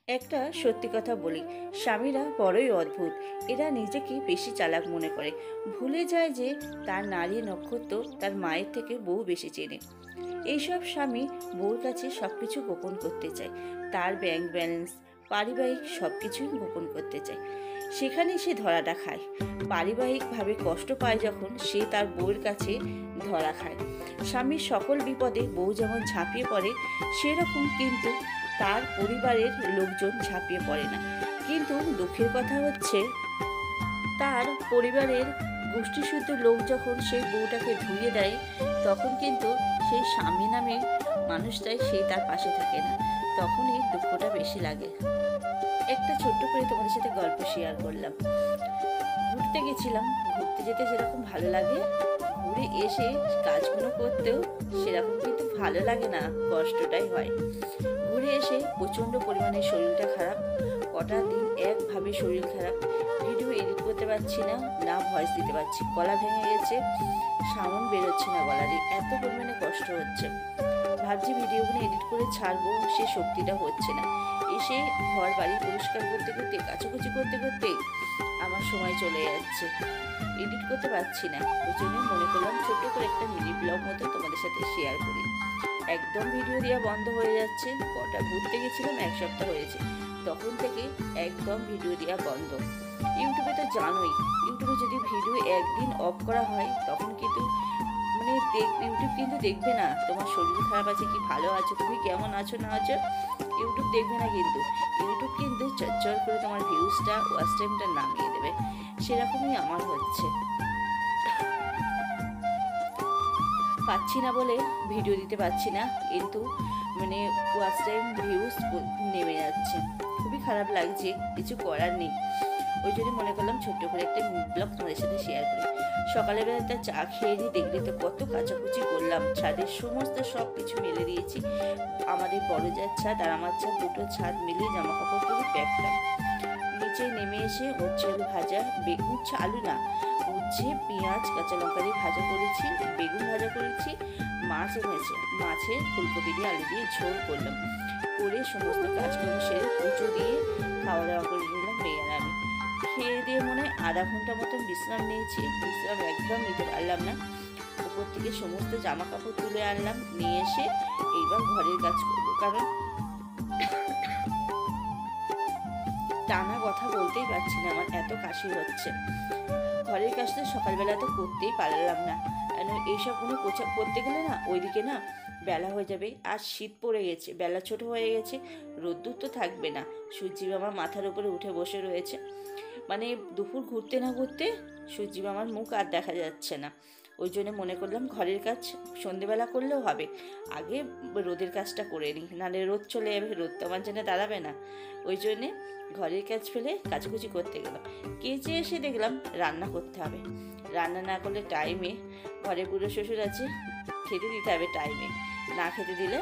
একটা সত্যি কথা বলি, স্বামীরা বড়ই অদ্ভুত। এরা নিজেকে বেশি চালাক মনে করে, ভুলে যায় যে তার নারী নক্ষত্র তার মায়ের থেকে বহু বেশি চেনে। এইসব স্বামী বউর কাছে সবকিছু গোপন করতে চায়, তার ব্যাংক ব্যালেন্স, পারিবারিক সবকিছুই গোপন করতে চায়। সেখানে সে ধরাটা খায়। পারিবারিকভাবে কষ্ট পায় যখন সে তার বউয়ের কাছে ধরা খায়। স্বামীর সকল বিপদে বউ যেমন ঝাঁপিয়ে পড়ে, সেরকম কিন্তু তার পরিবারের লোকজন ঝাঁপিয়ে পড়ে না। কিন্তু দুঃখের কথা হচ্ছে, তার পরিবারের গোষ্ঠীসুদ্ধ লোক যখন সেই বউটাকে ধুইয়ে দেয়, তখন কিন্তু সেই স্বামী নামে মানুষটাই সেই তার পাশে থাকে না। তখনই দুঃখটা বেশি লাগে। একটা ছোট্ট করে তোমাদের সাথে গল্প শেয়ার করলাম। ঘুরতে গেছিলাম, ঘুরতে যেতে যেরকম ভালো লাগে, ঘুরে এসে কাজগুলো করতেও সেরকম কিন্তু ভালো লাগে না, কষ্টটাই হয়। ঘুরে এসে প্রচণ্ড পরিমাণে শরীরটা খারাপ, কটা দিন একভাবে শরীর খারাপ। ভিডিও এডিট করতে পারছি না, না ভয়েস দিতে পারছি, গলা ভেঙে গেছে, সাউন্ড বেরোচ্ছে না গলারই, এত পরিমাণে কষ্ট হচ্ছে। ভাবছি ভিডিওগুলো এডিট করে ছাড়বো, সে শক্তিটা হচ্ছে না। এসে ঘর বাড়ি পরিষ্কার করতে করতে, কাচাকুচি করতে করতে আমার সময় চলে যাচ্ছে, এডিট করতে পারছি না। ওই জন্য মনে করলাম ছোট্ট করে একটা মিনি ব্লগ মতো তোমাদের সাথে শেয়ার করি। একদম ভিডিও দেওয়া বন্ধ হয়ে যাচ্ছে। কটা ঘুরতে গেছিলাম, এক সপ্তাহ হয়েছে, তখন থেকে একদম ভিডিও দেওয়া বন্ধ। ইউটিউবে তো জানোই, ইউটিউবে যদি ভিডিও একদিন অফ করা হয় তখন কিন্তু মানে ইউটিউব কিন্তু দেখবে না তোমার শরীর খারাপ আছে কি ভালো আছো, তুমি কেমন আছো না আছো, ইউটিউব দেখবে না। কিন্তু ইউটিউব কিন্তু চটচট করে তোমার ভিউজটা, ওয়াচ টাইমটা নামিয়ে দেবে। সেরকমই আমার হচ্ছে। পাচ্ছি না বলে ভিডিও দিতে পারছি না, কিন্তু মানে ওয়াচ টাইম ভিউজ নেমে যাচ্ছে, খুবই খারাপ লাগছে, কিছু করার নেই। ওই জন্য মনে করলাম ছোট্ট করে একটা ব্লগ তোমাদের সাথে শেয়ার করি। সকালে বেলাটা চা খেয়ে নিই, দেখলে তো কত কাচাকুচি করলাম, ছাদের সমস্ত সব কিছু মেলে দিয়েছি। আমাদের বড় যার ছাদ আর আমার ছাদ, দুটো ছাদ মিলিয়ে জামা কাপড় করে প্যাকলাম। নিচে নেমে এসে উচ্ছে আলু ভাজা, বেগুন আলু না, উচ্ছে পেঁয়াজ কাঁচা লঙ্কা দিয়ে ভাজা করেছি, বেগুন ভাজা করেছি, মাছ এনেছে, মাছের ফুলকপি দিয়ে আলু দিয়ে ঝোল করলাম, করে সমস্ত কাজকর্ম সেরে পুজো দিয়ে খাওয়া দাওয়া করে নিলাম মেয়ের আমি। খেয়ে দিয়ে মনে হয় আধা ঘন্টা মতন বিশ্রাম নিয়েছি, বিশ্রাম একদম নিতে পারলাম না। উপর থেকে সমস্ত জামা কাপড় তুলে আনলাম, নিয়ে এসে এইবার ঘরের কাজ করবো, কারণ টানা কথা বলতেই পারছি না, আমার এত কাশি হচ্ছে। ঘরের কাজটা সকালবেলা তো করতেই পারলাম না, কেন এইসবগুলো করতে গেলে না ওইদিকে না বেলা হয়ে যাবে। আর শীত পড়ে গেছে, বেলা ছোট হয়ে গেছে, রোদ্দুর তো থাকবে না, সূর্যি মামা মাথার উপরে উঠে বসে রয়েছে। মানে দুপুর ঘুরতে না ঘুরতে সূর্যি মামার মুখ আর দেখা যাচ্ছে না। ওই জন্য মনে করলাম ঘরের কাজ সন্ধেবেলা করলেও হবে, আগে রোদের কাজটা করে নিই, নাহলে রোদ চলে যাবে, রোদ তো আমার জন্য দাঁড়াবে না। ওই জন্যে ঘরের কাজ ফেলে কাচাকুচি করতে গেলাম। কেচে এসে দেখলাম রান্না করতে হবে, রান্না না করলে টাইমে, ঘরে বুড়ো শ্বশুর আছে, খেতে দিতে হবে টাইমে, না খেতে দিলে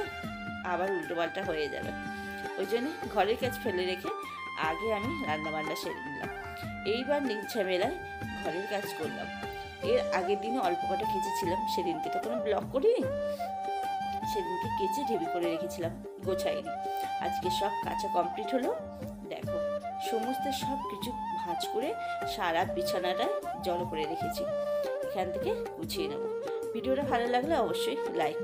আবার উল্টোপাল্টা হয়ে যাবে। ওই জন্যে ঘরের কাজ ফেলে রেখে আগে আমি রান্না বান্না সেরে নিলাম। এইবার নিঝামেলায় ঘরের কাজ করলাম। এর আগের দিনে অল্প কটা কেচেছিলাম, সেদিনকে তো কোনো ব্লগ করিনি, সেদিনকে কেচে ঢেবি করে রেখেছিলাম, গোছাইনি। আজকে সব কাঁচা কমপ্লিট হলো। দেখো সমস্ত সব কিছু ভাঁজ করে সারা বিছানাটা জড়ো করে রেখেছি, এখান থেকে গুছিয়ে নেব। ভিডিওটা ভালো লাগলে অবশ্যই লাইক